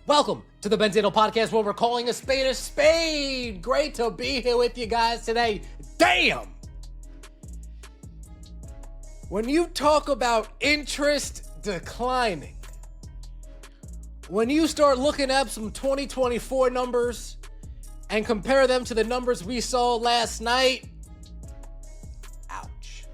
Welcome to the Benzino Podcast, where we're calling a spade a spade. Great to be here with you guys today. Damn! When you talk about interest declining, when you start looking up some 2024 numbers and compare them to the numbers we saw last night, ouch.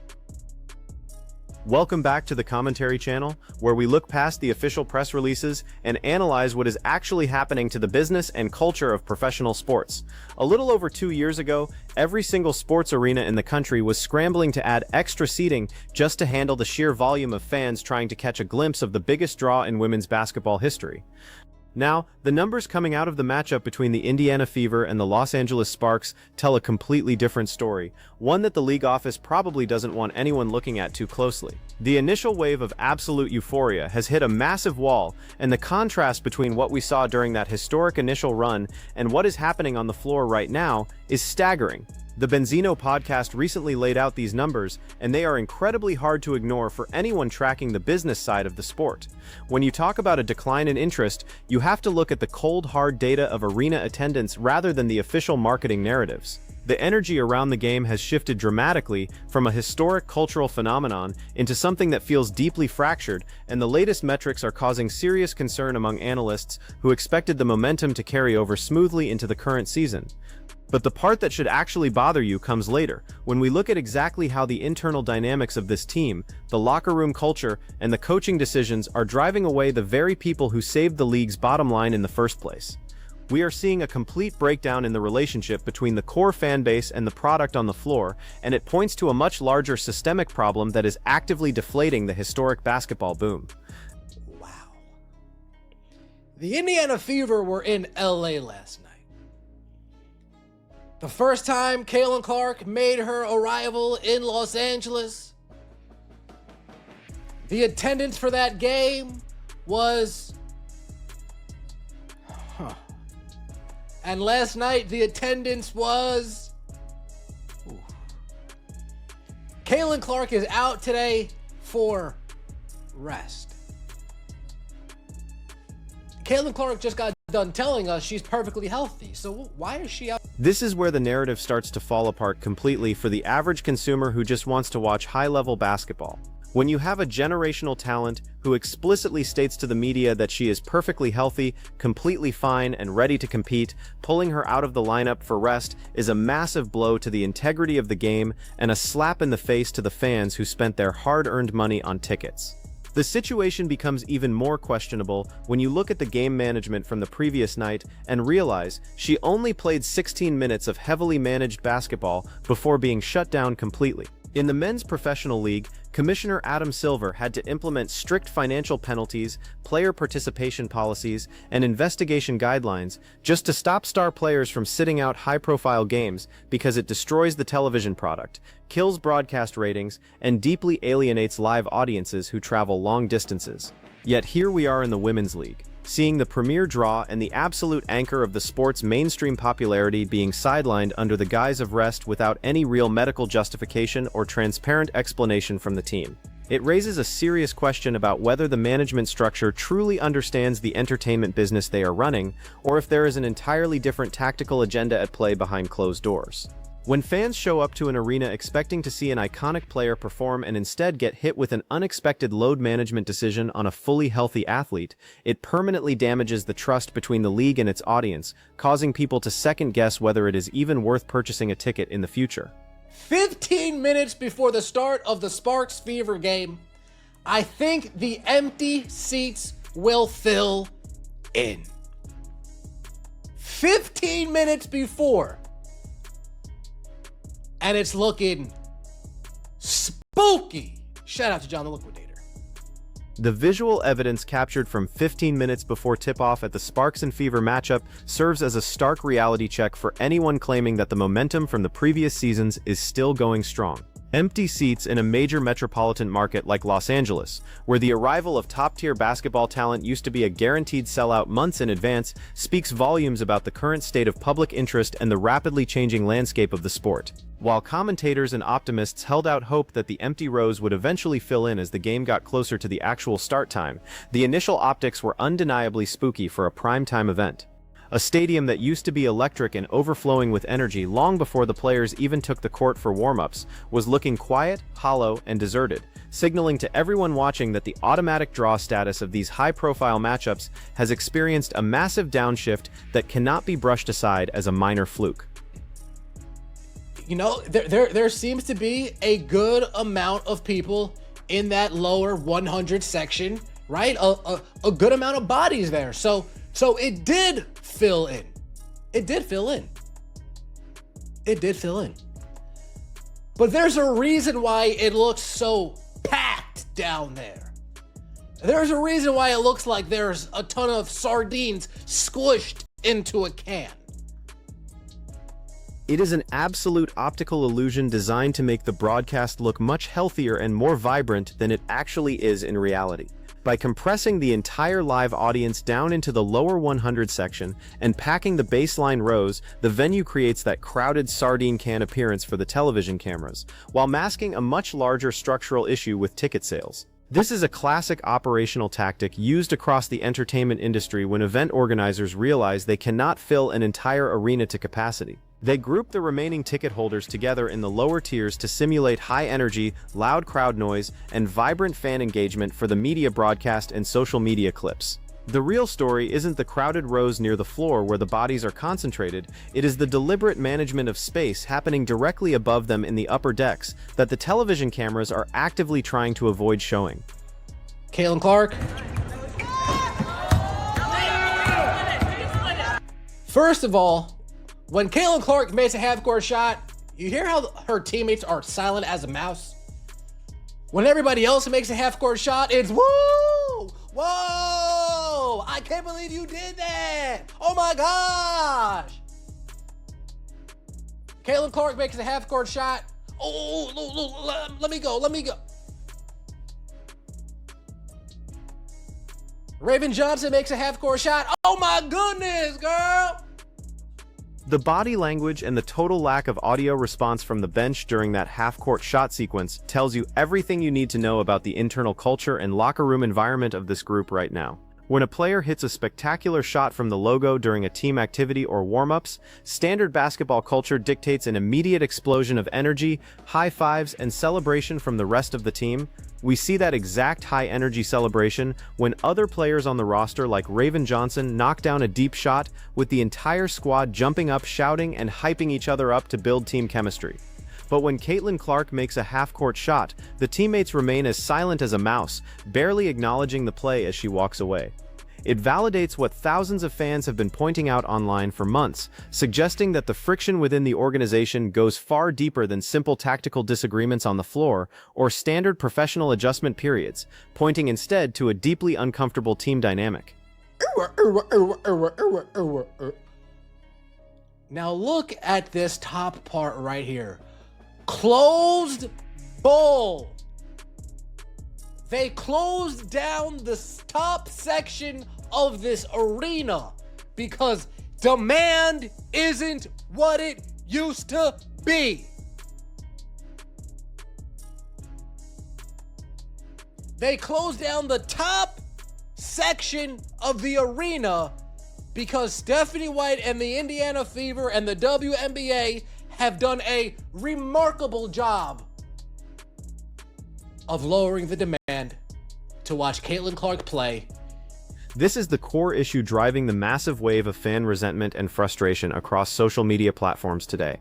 Welcome back to the commentary channel, where we look past the official press releases and analyze what is actually happening to the business and culture of professional sports. A little over 2 years ago, every single sports arena in the country was scrambling to add extra seating just to handle the sheer volume of fans trying to catch a glimpse of the biggest draw in women's basketball history. Now, the numbers coming out of the matchup between the Indiana Fever and the Los Angeles Sparks tell a completely different story, one that the league office probably doesn't want anyone looking at too closely. The initial wave of absolute euphoria has hit a massive wall, and the contrast between what we saw during that historic initial run and what is happening on the floor right now is staggering. The Benzino podcast recently laid out these numbers, and they are incredibly hard to ignore for anyone tracking the business side of the sport. When you talk about a decline in interest, you have to look at the cold, hard data of arena attendance rather than the official marketing narratives. The energy around the game has shifted dramatically from a historic cultural phenomenon into something that feels deeply fractured, and the latest metrics are causing serious concern among analysts who expected the momentum to carry over smoothly into the current season. But the part that should actually bother you comes later, when we look at exactly how the internal dynamics of this team, the locker room culture, and the coaching decisions are driving away the very people who saved the league's bottom line in the first place. We are seeing a complete breakdown in the relationship between the core fan base and the product on the floor, and it points to a much larger systemic problem that is actively deflating the historic basketball boom. Wow. The Indiana Fever were in LA last night. The first time Caitlin Clark made her arrival in Los Angeles. The attendance for that game was... And last night, the attendance was... Caitlin Clark is out today for rest. Caitlin Clark just got done telling us she's perfectly healthy, so why is she out? This is where the narrative starts to fall apart completely for the average consumer who just wants to watch high-level basketball. When you have a generational talent who explicitly states to the media that she is perfectly healthy, completely fine, and ready to compete, pulling her out of the lineup for rest is a massive blow to the integrity of the game and a slap in the face to the fans who spent their hard-earned money on tickets. The situation becomes even more questionable when you look at the game management from the previous night and realize she only played 16 minutes of heavily managed basketball before being shut down completely. In the men's professional league, Commissioner Adam Silver had to implement strict financial penalties, player participation policies, and investigation guidelines just to stop star players from sitting out high-profile games because it destroys the television product, kills broadcast ratings, and deeply alienates live audiences who travel long distances. Yet here we are in the women's league, seeing the premier draw and the absolute anchor of the sport's mainstream popularity being sidelined under the guise of rest without any real medical justification or transparent explanation from the team. It raises a serious question about whether the management structure truly understands the entertainment business they are running, or if there is an entirely different tactical agenda at play behind closed doors. When fans show up to an arena expecting to see an iconic player perform and instead get hit with an unexpected load management decision on a fully healthy athlete, it permanently damages the trust between the league and its audience, causing people to second-guess whether it is even worth purchasing a ticket in the future. 15 minutes before the start of the Sparks Fever game, I think the empty seats will fill in. 15 minutes before. And it's looking spooky. Shout out to John the Liquidator. The visual evidence captured from 15 minutes before tip-off at the Sparks and Fever matchup serves as a stark reality check for anyone claiming that the momentum from the previous seasons is still going strong. Empty seats in a major metropolitan market like Los Angeles, where the arrival of top-tier basketball talent used to be a guaranteed sellout months in advance, speaks volumes about the current state of public interest and the rapidly changing landscape of the sport. While commentators and optimists held out hope that the empty rows would eventually fill in as the game got closer to the actual start time, the initial optics were undeniably spooky for a primetime event. A stadium that used to be electric and overflowing with energy long before the players even took the court for warm-ups was looking quiet, hollow, and deserted, signaling to everyone watching that the automatic draw status of these high-profile matchups has experienced a massive downshift that cannot be brushed aside as a minor fluke. You know, there seems to be a good amount of people in that lower 100 section, right? A good amount of bodies there. So it did fill in. It did fill in. It did fill in. But there's a reason why it looks so packed down there. There's a reason why it looks like there's a ton of sardines squished into a can. It is an absolute optical illusion designed to make the broadcast look much healthier and more vibrant than it actually is in reality. By compressing the entire live audience down into the lower 100 section and packing the baseline rows, the venue creates that crowded sardine can appearance for the television cameras, while masking a much larger structural issue with ticket sales. This is a classic operational tactic used across the entertainment industry when event organizers realize they cannot fill an entire arena to capacity. They group the remaining ticket holders together in the lower tiers to simulate high energy, loud crowd noise, and vibrant fan engagement for the media broadcast and social media clips. The real story isn't the crowded rows near the floor where the bodies are concentrated, it is the deliberate management of space happening directly above them in the upper decks that the television cameras are actively trying to avoid showing. Caitlin Clark. First of all, when Caitlin Clark makes a half-court shot, you hear how her teammates are silent as a mouse? When everybody else makes a half-court shot, it's woo! Whoa! I can't believe you did that! Oh my gosh! Caitlin Clark makes a half-court shot. Oh, let me go. Raven Johnson makes a half-court shot. Oh my goodness, girl! The body language and the total lack of audio response from the bench during that half-court shot sequence tells you everything you need to know about the internal culture and locker room environment of this group right now. When a player hits a spectacular shot from the logo during a team activity or warm-ups, standard basketball culture dictates an immediate explosion of energy, high fives, and celebration from the rest of the team. We see that exact high-energy celebration when other players on the roster like Raven Johnson knock down a deep shot, with the entire squad jumping up, shouting, and hyping each other up to build team chemistry. But when Caitlin Clark makes a half-court shot, the teammates remain as silent as a mouse, barely acknowledging the play as she walks away. It validates what thousands of fans have been pointing out online for months, suggesting that the friction within the organization goes far deeper than simple tactical disagreements on the floor or standard professional adjustment periods, pointing instead to a deeply uncomfortable team dynamic. Now look at this top part right here. Closed bowl. They closed down the top section of this arena because demand isn't what it used to be. They closed down the top section of the arena because Stephanie White and the Indiana Fever and the WNBA have done a remarkable job of lowering the demand to watch Caitlin Clark play. This is the core issue driving the massive wave of fan resentment and frustration across social media platforms today.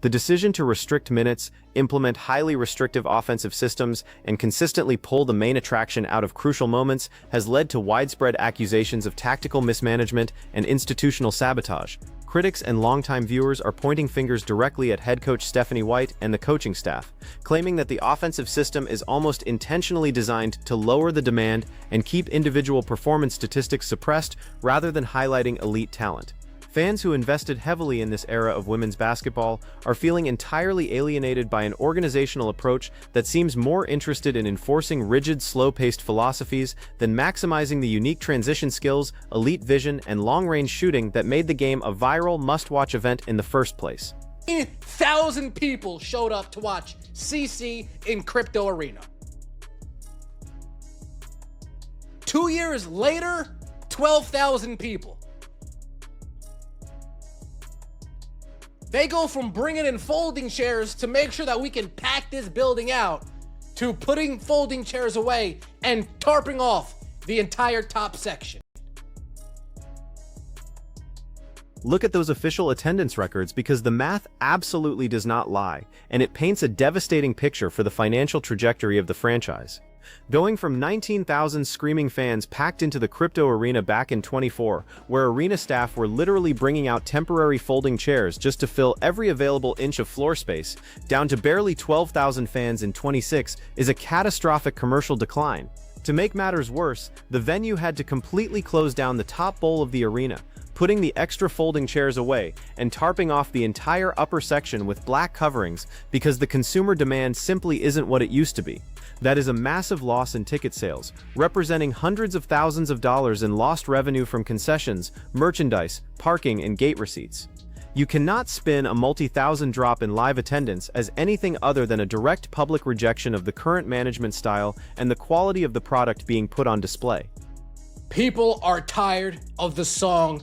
The decision to restrict minutes, implement highly restrictive offensive systems, and consistently pull the main attraction out of crucial moments has led to widespread accusations of tactical mismanagement and institutional sabotage. Critics and longtime viewers are pointing fingers directly at head coach Stephanie White and the coaching staff, claiming that the offensive system is almost intentionally designed to lower the demand and keep individual performance statistics suppressed rather than highlighting elite talent. Fans who invested heavily in this era of women's basketball are feeling entirely alienated by an organizational approach that seems more interested in enforcing rigid, slow-paced philosophies than maximizing the unique transition skills, elite vision, and long-range shooting that made the game a viral, must-watch event in the first place. 1,000 people showed up to watch CC in Crypto Arena. 2 years later, 12,000 people. They go from bringing in folding chairs to make sure that we can pack this building out to putting folding chairs away and tarping off the entire top section. Look at those official attendance records because the math absolutely does not lie, and it paints a devastating picture for the financial trajectory of the franchise. Going from 19,000 screaming fans packed into the Crypto Arena back in 24, where arena staff were literally bringing out temporary folding chairs just to fill every available inch of floor space, down to barely 12,000 fans in 26 is a catastrophic commercial decline. To make matters worse, the venue had to completely close down the top bowl of the arena, putting the extra folding chairs away and tarping off the entire upper section with black coverings because the consumer demand simply isn't what it used to be. That is a massive loss in ticket sales, representing hundreds of thousands of dollars in lost revenue from concessions, merchandise, parking, and gate receipts. You cannot spin a multi-thousand drop in live attendance as anything other than a direct public rejection of the current management style and the quality of the product being put on display. People are tired of the song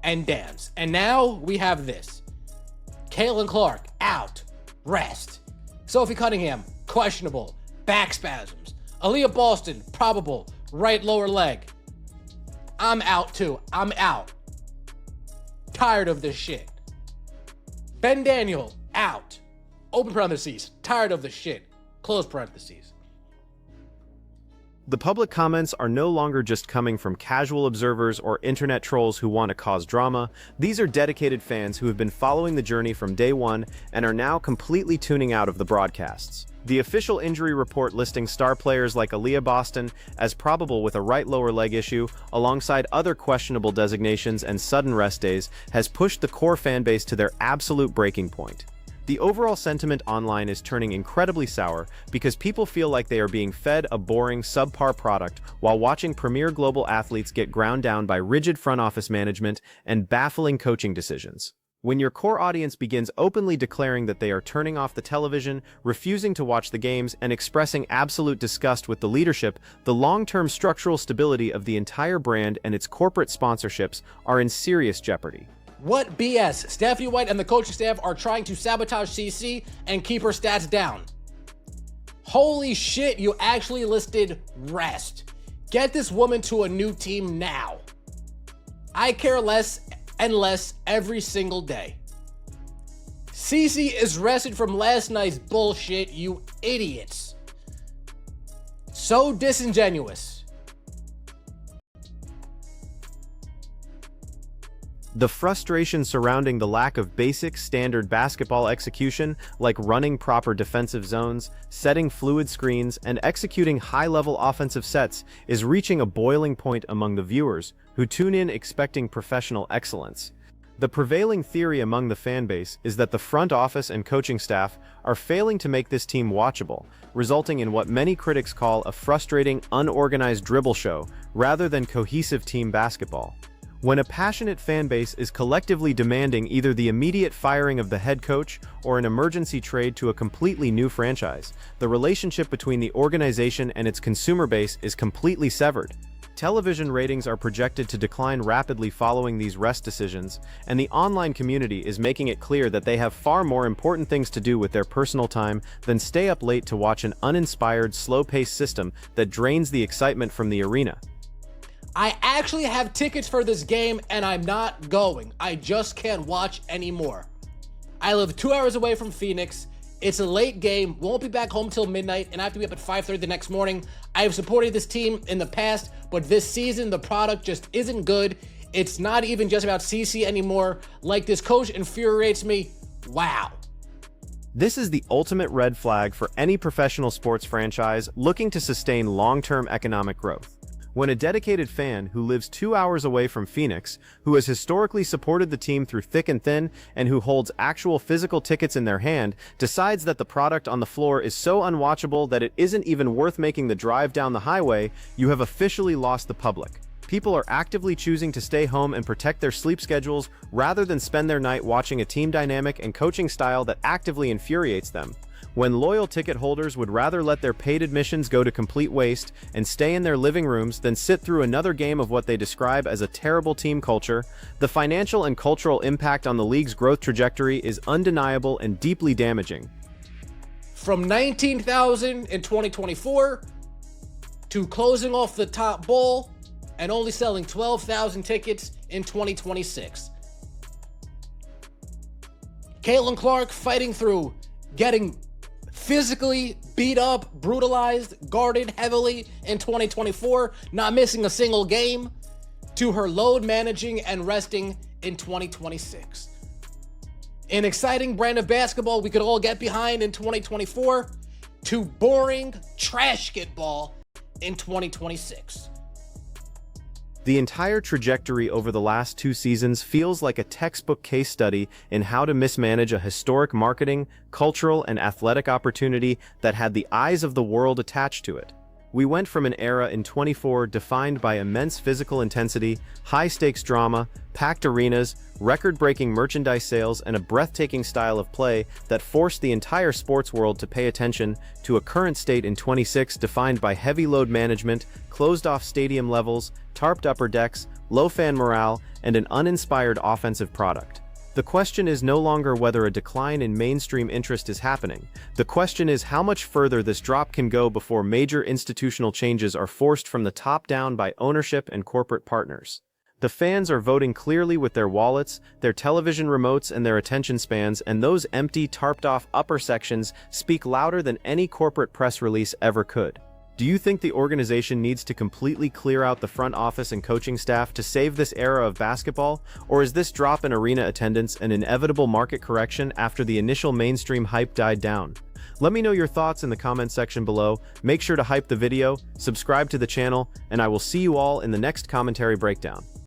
and dance. And now we have this. Caitlin Clark, out. Rest. Sophie Cunningham, questionable. Back spasms. Aliyah Boston, probable. Right lower leg. I'm out too. I'm out. Tired of this shit. Ben Daniel, out. Open parentheses. Tired of this shit. Close parentheses. The public comments are no longer just coming from casual observers or internet trolls who want to cause drama. These are dedicated fans who have been following the journey from day one and are now completely tuning out of the broadcasts. The official injury report listing star players like Aliyah Boston as probable with a right lower leg issue, alongside other questionable designations and sudden rest days, has pushed the core fanbase to their absolute breaking point. The overall sentiment online is turning incredibly sour because people feel like they are being fed a boring, subpar product while watching premier global athletes get ground down by rigid front office management and baffling coaching decisions. When your core audience begins openly declaring that they are turning off the television, refusing to watch the games, and expressing absolute disgust with the leadership, the long-term structural stability of the entire brand and its corporate sponsorships are in serious jeopardy. What BS? Stephanie White and the coaching staff are trying to sabotage CC and keep her stats down. Holy shit, you actually listed rest. Get this woman to a new team now. I care less and less every single day. CC is rested from last night's bullshit, you idiots. So disingenuous. The frustration surrounding the lack of basic standard basketball execution, like running proper defensive zones, setting fluid screens, and executing high-level offensive sets, is reaching a boiling point among the viewers who tune in expecting professional excellence. The prevailing theory among the fanbase is that the front office and coaching staff are failing to make this team watchable, resulting in what many critics call a frustrating, unorganized dribble show rather than cohesive team basketball. When a passionate fanbase is collectively demanding either the immediate firing of the head coach or an emergency trade to a completely new franchise, the relationship between the organization and its consumer base is completely severed. Television ratings are projected to decline rapidly following these rest decisions, and the online community is making it clear that they have far more important things to do with their personal time than stay up late to watch an uninspired, slow-paced system that drains the excitement from the arena. I actually have tickets for this game and I'm not going. I just can't watch anymore. I live 2 hours away from Phoenix. It's a late game, won't be back home till midnight, and I have to be up at 5:30 the next morning. I have supported this team in the past, but this season the product just isn't good. It's not even just about CC anymore. Like, this coach infuriates me. Wow. This is the ultimate red flag for any professional sports franchise looking to sustain long-term economic growth. When a dedicated fan who lives 2 hours away from Phoenix, who has historically supported the team through thick and thin, and who holds actual physical tickets in their hand, decides that the product on the floor is so unwatchable that it isn't even worth making the drive down the highway, you have officially lost the public. People are actively choosing to stay home and protect their sleep schedules rather than spend their night watching a team dynamic and coaching style that actively infuriates them. When loyal ticket holders would rather let their paid admissions go to complete waste and stay in their living rooms than sit through another game of what they describe as a terrible team culture, the financial and cultural impact on the league's growth trajectory is undeniable and deeply damaging. From 19,000 in 2024 to closing off the top bowl and only selling 12,000 tickets in 2026. Caitlin Clark fighting through getting physically beat up, brutalized, guarded heavily in 2024, not missing a single game, to her load managing and resting in 2026. An exciting brand of basketball we could all get behind in 2024, to boring trash get ball in 2026. The entire trajectory over the last 2 seasons feels like a textbook case study in how to mismanage a historic marketing, cultural, and athletic opportunity that had the eyes of the world attached to it. We went from an era in 24 defined by immense physical intensity, high-stakes drama, packed arenas, record-breaking merchandise sales, and a breathtaking style of play that forced the entire sports world to pay attention, to a current state in 26 defined by heavy load management, closed-off stadium levels, tarped upper decks, low fan morale, and an uninspired offensive product. The question is no longer whether a decline in mainstream interest is happening. The question is how much further this drop can go before major institutional changes are forced from the top down by ownership and corporate partners. The fans are voting clearly with their wallets, their television remotes, and their attention spans, and those empty, tarped-off upper sections speak louder than any corporate press release ever could. Do you think the organization needs to completely clear out the front office and coaching staff to save this era of basketball, or is this drop in arena attendance an inevitable market correction after the initial mainstream hype died down? Let me know your thoughts in the comments section below. Make sure to hype the video, subscribe to the channel, and I will see you all in the next commentary breakdown.